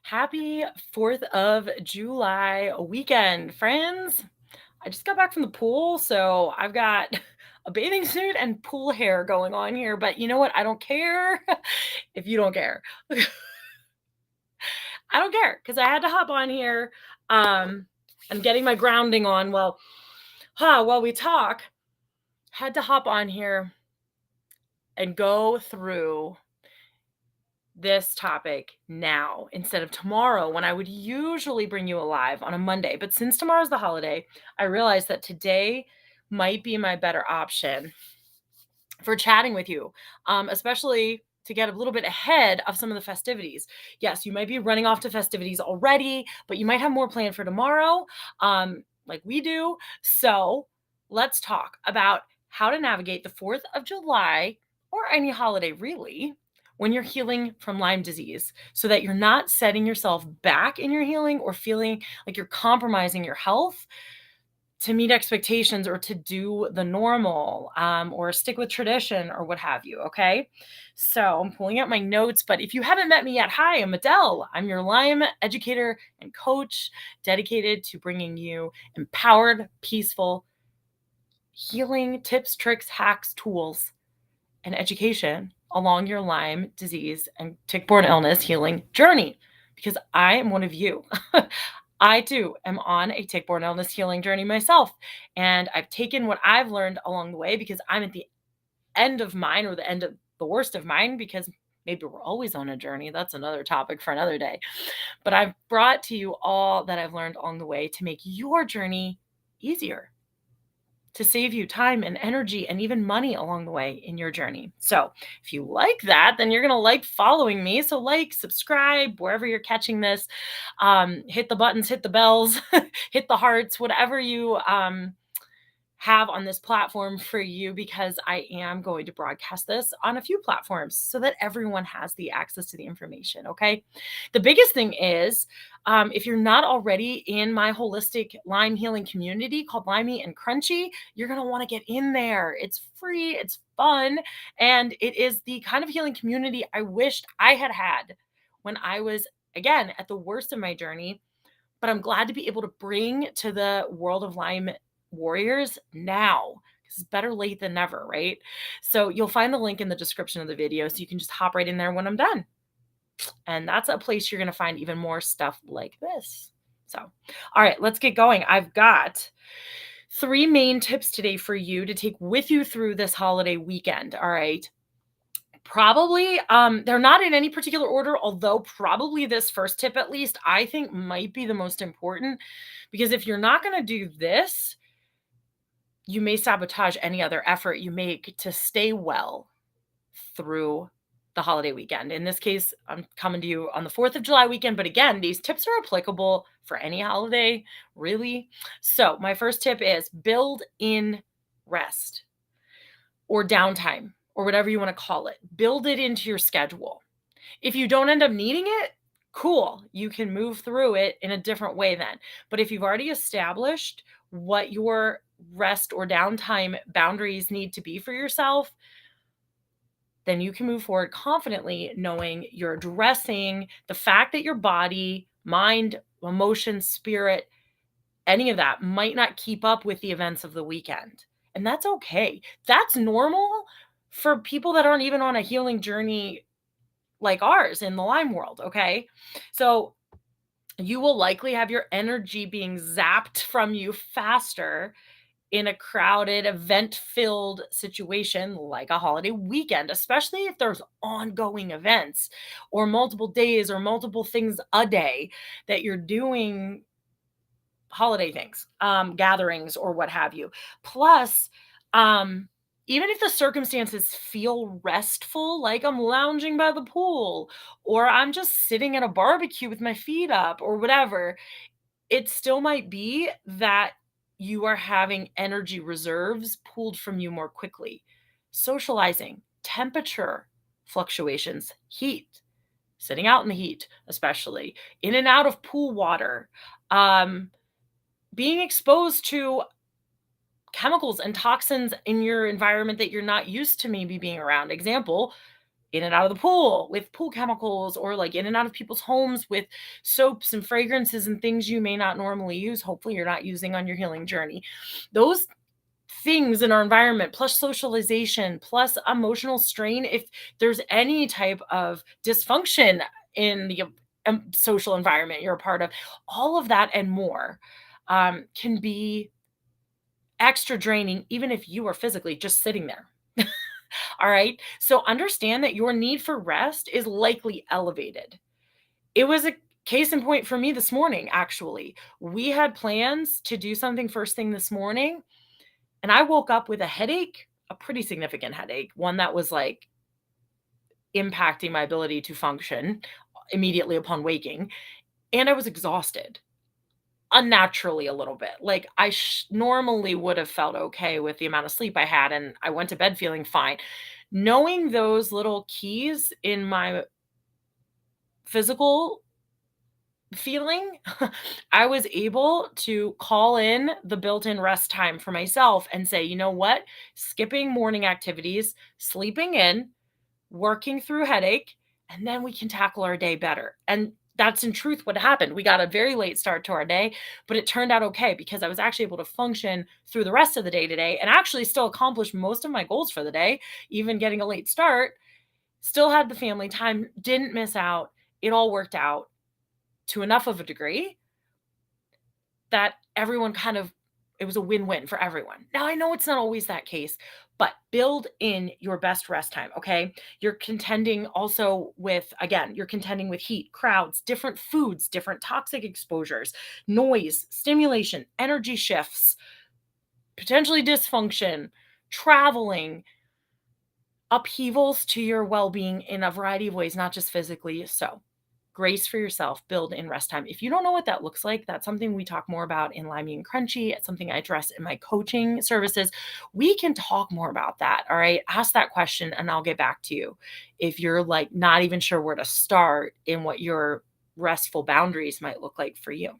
Happy 4th of July weekend, friends. I just got back from the pool, so I've got a bathing suit and pool hair going on here, but you know what? I don't care if you don't care. I don't care because I had to hop on here. I'm getting my grounding on while we talk. Had to hop on here and go through this topic now instead of tomorrow when I would usually bring you alive on a Monday. But since tomorrow's the holiday, I realized that today might be my better option for chatting with you, especially to get a little bit ahead of some of the festivities. Yes, you might be running off to festivities already, but you might have more planned for tomorrow, like we do. So let's talk about how to navigate the 4th of July or any holiday really when you're healing from Lyme disease so that you're not setting yourself back in your healing or feeling like you're compromising your health to meet expectations or to do the normal, or stick with tradition or what have you. Okay. So I'm pulling out my notes, but if you haven't met me yet, hi, I'm Adele. I'm your Lyme educator and coach dedicated to bringing you empowered, peaceful healing tips, tricks, hacks, tools, and education along your Lyme disease and tick-borne illness healing journey because I am one of you. I too am on a tick-borne illness healing journey myself. And I've taken what I've learned along the way because I'm at the end of mine or the end of the worst of mine because maybe we're always on a journey. That's another topic for another day. But I've brought to you all that I've learned along the way to make your journey easier, to save you time and energy and even money along the way in your journey. So if you like that, then you're going to like following me. So like, subscribe, wherever you're catching this, hit the buttons, hit the bells, hit the hearts, whatever you have on this platform for you, because I am going to broadcast this on a few platforms so that everyone has the access to the information. Okay. The biggest thing is, if you're not already in my holistic Lyme healing community called Limey and Crunchy, you're going to want to get in there. It's free, it's fun, and it is the kind of healing community I wished I had had when I was, again, at the worst of my journey. But I'm glad to be able to bring to the world of Lyme warriors now, because it's better late than never, right? So you'll find the link in the description of the video so you can just hop right in there when I'm done. And that's a place you're going to find even more stuff like this. So, all right, let's get going. I've got 3 main tips today for you to take with you through this holiday weekend. All right. Probably, they're not in any particular order, although probably this first tip, at least, I think might be the most important, because if you're not going to do this, you may sabotage any other effort you make to stay well through the holiday weekend. In this case, I'm coming to you on the 4th of July weekend, but again, these tips are applicable for any holiday, really. So, my first tip is build in rest or downtime or whatever you want to call it. Build it into your schedule. If you don't end up needing it, cool. You can move through it in a different way then. But if you've already established what your rest or downtime boundaries need to be for yourself, then you can move forward confidently knowing you're addressing the fact that your body, mind, emotion, spirit, any of that might not keep up with the events of the weekend. And that's okay. That's normal for people that aren't even on a healing journey like ours in the Lyme world. Okay. So you will likely have your energy being zapped from you faster in a crowded, event filled situation like a holiday weekend, especially if there's ongoing events or multiple days or multiple things a day that you're doing holiday things, gatherings or what have you. Plus, even if the circumstances feel restful, like I'm lounging by the pool or I'm just sitting at a barbecue with my feet up or whatever, it still might be that you are having energy reserves pulled from you more quickly. Socializing, temperature fluctuations, heat, sitting out in the heat, especially in and out of pool water, being exposed to chemicals and toxins in your environment that you're not used to maybe being around. Example, in and out of the pool with pool chemicals, or like in and out of people's homes with soaps and fragrances and things you may not normally use. Hopefully, you're not using on your healing journey. Those things in our environment, plus socialization, plus emotional strain, if there's any type of dysfunction in the social environment you're a part of, all of that and more can be extra draining, even if you are physically just sitting there. All right. So understand that your need for rest is likely elevated. It was a case in point for me this morning, actually. We had plans to do something first thing this morning, and I woke up with a headache, a pretty significant headache, one that was like impacting my ability to function immediately upon waking. And I was exhausted, unnaturally a little bit. Like I normally would have felt okay with the amount of sleep I had, and I went to bed feeling fine. Knowing those little keys in my physical feeling, I was able to call in the built-in rest time for myself and say, you know what? Skipping morning activities, sleeping in, working through headache, and then we can tackle our day better. And that's in truth what happened. We got a very late start to our day, but it turned out okay because I was actually able to function through the rest of the day today and actually still accomplish most of my goals for the day, even getting a late start. Still had the family time, didn't miss out. It all worked out to enough of a degree that everyone it was a win-win for everyone. Now, I know it's not always that case, but build in your best rest time, okay? You're contending also with, again, you're contending with heat, crowds, different foods, different toxic exposures, noise, stimulation, energy shifts, potentially dysfunction, traveling, upheavals to your well-being in a variety of ways, not just physically. So grace for yourself, build in rest time. If you don't know what that looks like, that's something we talk more about in Limey and Crunchy. It's something I address in my coaching services. We can talk more about that. All right. Ask that question and I'll get back to you. If you're like not even sure where to start in what your restful boundaries might look like for you.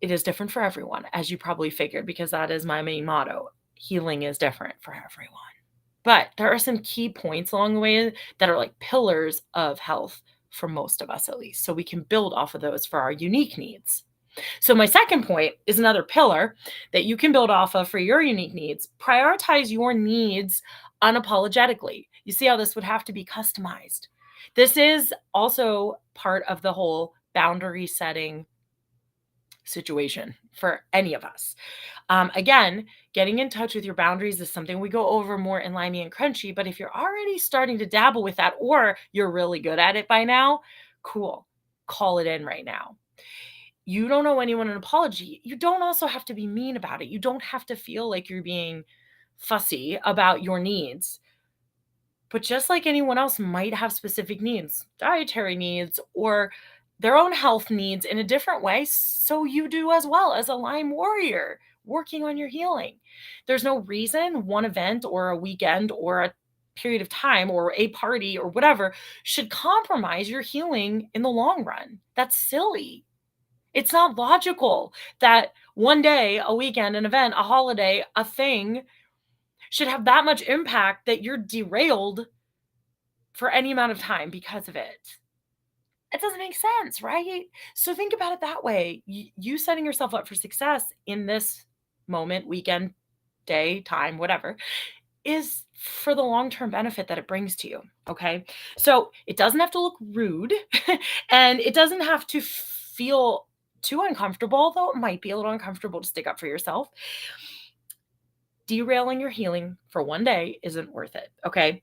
It is different for everyone, as you probably figured, because that is my main motto. Healing is different for everyone. But there are some key points along the way that are like pillars of health for most of us, at least. So we can build off of those for our unique needs. So my second point is another pillar that you can build off of for your unique needs. Prioritize your needs unapologetically. You see how this would have to be customized. This is also part of the whole boundary setting situation for any of us. Again, getting in touch with your boundaries is something we go over more in Limey and Crunchy, but if you're already starting to dabble with that or you're really good at it by now, cool. Call it in right now. You don't owe anyone an apology. You don't also have to be mean about it. You don't have to feel like you're being fussy about your needs. But just like anyone else might have specific needs, dietary needs, or their own health needs in a different way, so you do as well as a Lyme warrior working on your healing. There's no reason one event or a weekend or a period of time or a party or whatever should compromise your healing in the long run. That's silly. It's not logical that one day, a weekend, an event, a holiday, a thing should have that much impact that you're derailed for any amount of time because of it. It doesn't make sense, right? So think about it that way. You setting yourself up for success in this moment, weekend, day, time, whatever, is for the long-term benefit that it brings to you. Okay. So it doesn't have to look rude and it doesn't have to feel too uncomfortable, although it might be a little uncomfortable to stick up for yourself. Derailing your healing for one day isn't worth it. Okay.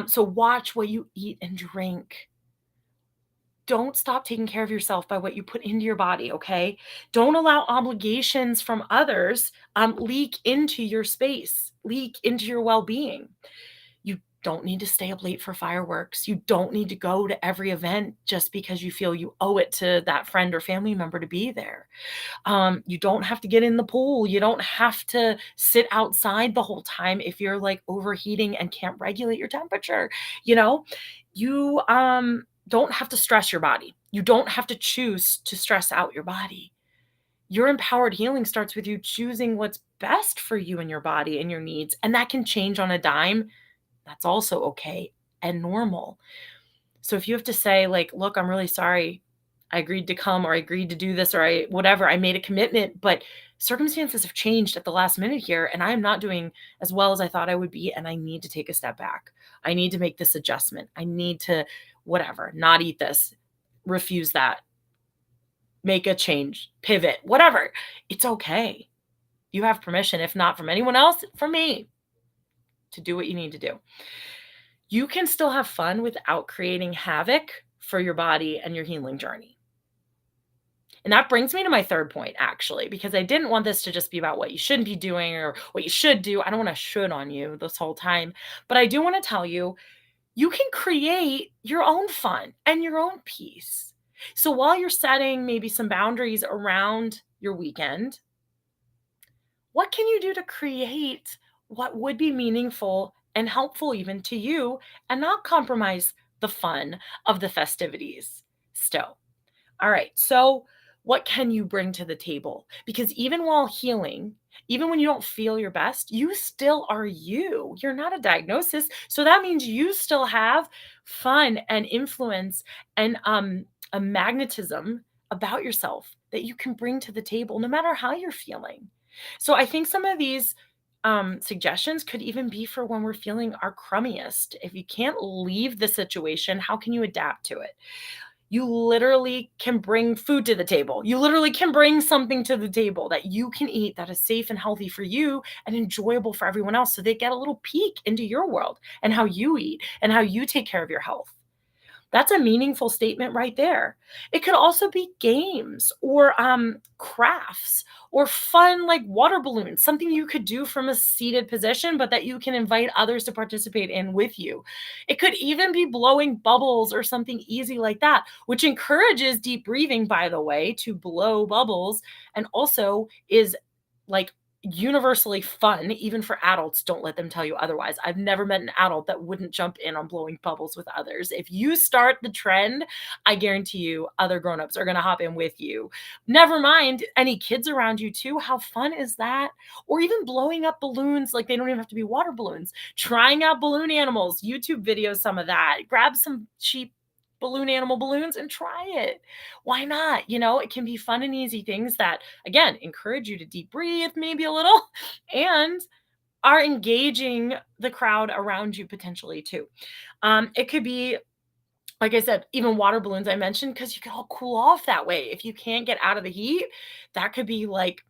So watch what you eat and drink. Don't stop taking care of yourself by what you put into your body, okay? Don't allow obligations from others leak into your space, leak into your well-being. You don't need to stay up late for fireworks. You don't need to go to every event just because you feel you owe it to that friend or family member to be there. You don't have to get in the pool. You don't have to sit outside the whole time if you're like overheating and can't regulate your temperature. You don't have to stress your body. You don't have to choose to stress out your body. Your empowered healing starts with you choosing what's best for you and your body and your needs. And that can change on a dime. That's also okay. and normal. So if you have to say, like, look, I'm really sorry. I agreed to come, or I agreed to do this, or I made a commitment, but circumstances have changed at the last minute here, and I am not doing as well as I thought I would be, and I need to take a step back. I need to make this adjustment. I need to, whatever, not eat this, refuse that, make a change, pivot, whatever. It's okay. You have permission, if not from anyone else, from me, to do what you need to do. You can still have fun without creating havoc for your body and your healing journey. And that brings me to my third point, actually, because I didn't want this to just be about what you shouldn't be doing or what you should do. I don't want to should on you this whole time, but I do want to tell you, you can create your own fun and your own peace. So while you're setting maybe some boundaries around your weekend, what can you do to create what would be meaningful and helpful even to you and not compromise the fun of the festivities still? All right. So, what can you bring to the table? Because even while healing, even when you don't feel your best, you still are you. You're not a diagnosis. So that means you still have fun and influence and a magnetism about yourself that you can bring to the table no matter how you're feeling. So I think some of these suggestions could even be for when we're feeling our crummiest. If you can't leave the situation, how can you adapt to it? You literally can bring food to the table. You literally can bring something to the table that you can eat that is safe and healthy for you and enjoyable for everyone else. So they get a little peek into your world and how you eat and how you take care of your health. That's a meaningful statement right there. It could also be games or crafts or fun like water balloons, something you could do from a seated position, but that you can invite others to participate in with you. It could even be blowing bubbles or something easy like that, which encourages deep breathing, by the way, to blow bubbles, and also is like universally fun, even for adults. Don't let them tell you otherwise. I've never met an adult that wouldn't jump in on blowing bubbles with others. If you start the trend, I guarantee you other grown-ups are going to hop in with you. Never mind any kids around you too. How fun is that? Or even blowing up balloons, like they don't even have to be water balloons. Trying out balloon animals, YouTube videos, some of that. Grab some cheap balloon animal balloons and try it. Why not? It can be fun and easy things that, again, encourage you to deep breathe maybe a little and are engaging the crowd around you potentially too. It could be, like I said, even water balloons I mentioned, because you can all cool off that way. If you can't get out of the heat, that could be like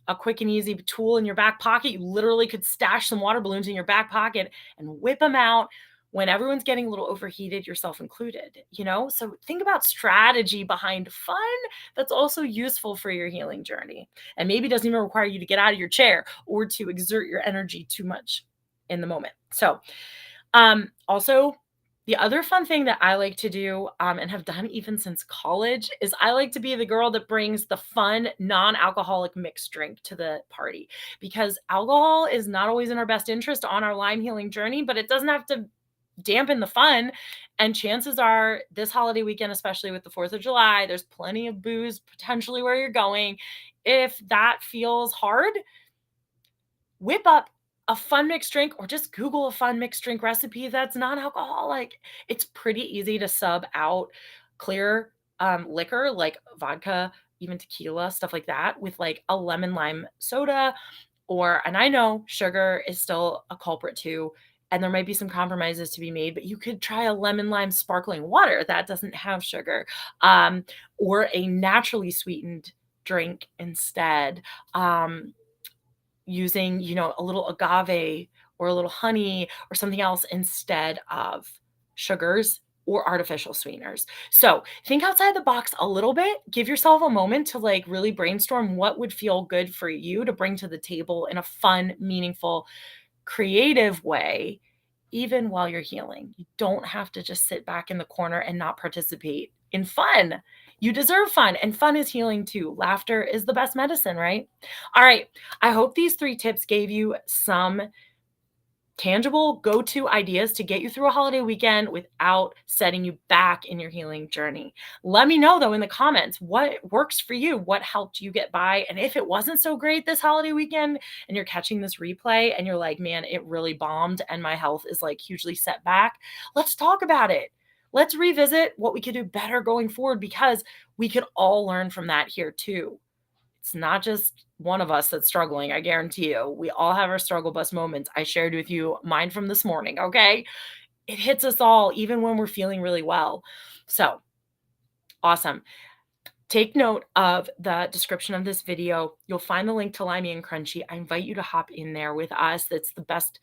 a quick and easy tool in your back pocket. You literally could stash some water balloons in your back pocket and whip them out when everyone's getting a little overheated, yourself included. So think about strategy behind fun that's also useful for your healing journey, and maybe doesn't even require you to get out of your chair or to exert your energy too much in the moment. So also, the other fun thing that I like to do, and have done even since college, is I like to be the girl that brings the fun, non-alcoholic mixed drink to the party, because alcohol is not always in our best interest on our Lyme healing journey, but it doesn't have to dampen the fun. And chances are this holiday weekend, especially with the 4th of July, there's plenty of booze potentially where you're going. If that feels hard, whip up a fun mixed drink, or just Google a fun mixed drink recipe that's non-alcoholic. It's pretty easy to sub out clear liquor like vodka, even tequila, stuff like that, with like a lemon lime soda. And I know sugar is still a culprit too, and there might be some compromises to be made, but you could try a lemon lime sparkling water that doesn't have sugar, or a naturally sweetened drink instead. Using, a little agave or a little honey or something else instead of sugars or artificial sweeteners. So think outside the box a little bit. Give yourself a moment to like really brainstorm what would feel good for you to bring to the table in a fun, meaningful, creative way, even while you're healing. You don't have to just sit back in the corner and not participate in fun. You deserve fun, and fun is healing too. Laughter is the best medicine, right? All right. I hope these 3 tips gave you some tangible go-to ideas to get you through a holiday weekend without setting you back in your healing journey. Let me know though in the comments what works for you, what helped you get by. And if it wasn't so great this holiday weekend and you're catching this replay and you're like, man, it really bombed and my health is like hugely set back, let's talk about it. Let's revisit what we could do better going forward, because we could all learn from that here too. It's not just one of us that's struggling. I guarantee you, we all have our struggle bus moments. I shared with you mine from this morning. Okay. It hits us all, even when we're feeling really well. So awesome. Take note of the description of this video. You'll find the link to Limey and Crunchy. I invite you to hop in there with us. That's the best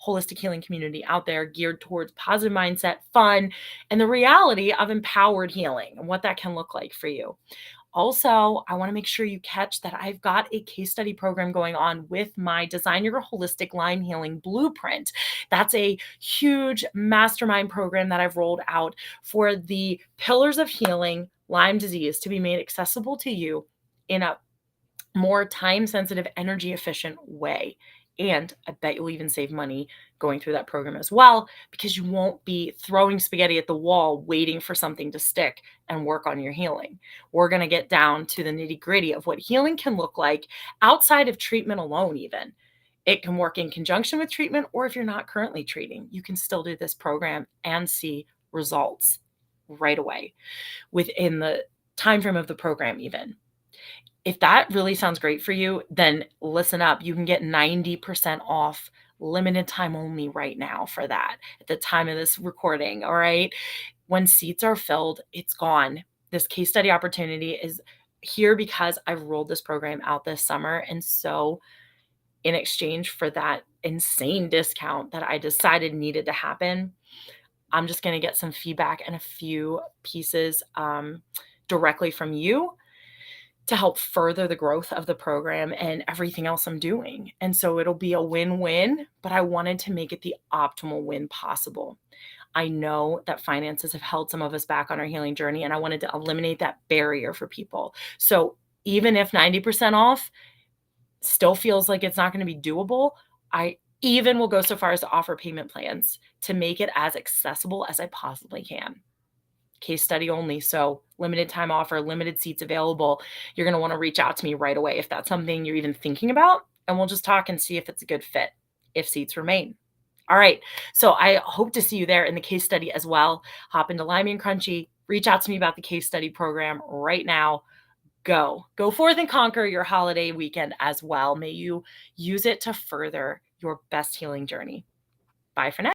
holistic healing community out there, geared towards positive mindset, fun, and the reality of empowered healing and what that can look like for you. Also, I want to make sure you catch that I've got a case study program going on with my Design Your Holistic Lyme Healing Blueprint. That's a huge mastermind program that I've rolled out for the pillars of healing Lyme disease to be made accessible to you in a more time-sensitive, energy-efficient way. And I bet you'll even save money going through that program as well, because you won't be throwing spaghetti at the wall waiting for something to stick and work on your healing. We're going to get down to the nitty-gritty of what healing can look like outside of treatment alone even. It can work in conjunction with treatment, or if you're not currently treating, you can still do this program and see results right away within the time frame of the program even. If that really sounds great for you, then listen up. You can get 90% off, limited time only right now for that at the time of this recording. All right. When seats are filled, it's gone. This case study opportunity is here because I've rolled this program out this summer. And so in exchange for that insane discount that I decided needed to happen, I'm just going to get some feedback and a few pieces directly from you to help further the growth of the program and everything else I'm doing. And so it'll be a win-win, but I wanted to make it the optimal win possible. I know that finances have held some of us back on our healing journey, and I wanted to eliminate that barrier for people. So even if 90% off still feels like it's not going to be doable, I even will go so far as to offer payment plans to make it as accessible as I possibly can. Case study only. So limited time offer, limited seats available. You're going to want to reach out to me right away if that's something you're even thinking about, and we'll just talk and see if it's a good fit, if seats remain. All right. So I hope to see you there in the case study as well. Hop into Limey and Crunchy. Reach out to me about the case study program right now. Go forth and conquer your holiday weekend as well. May you use it to further your best healing journey. Bye for now.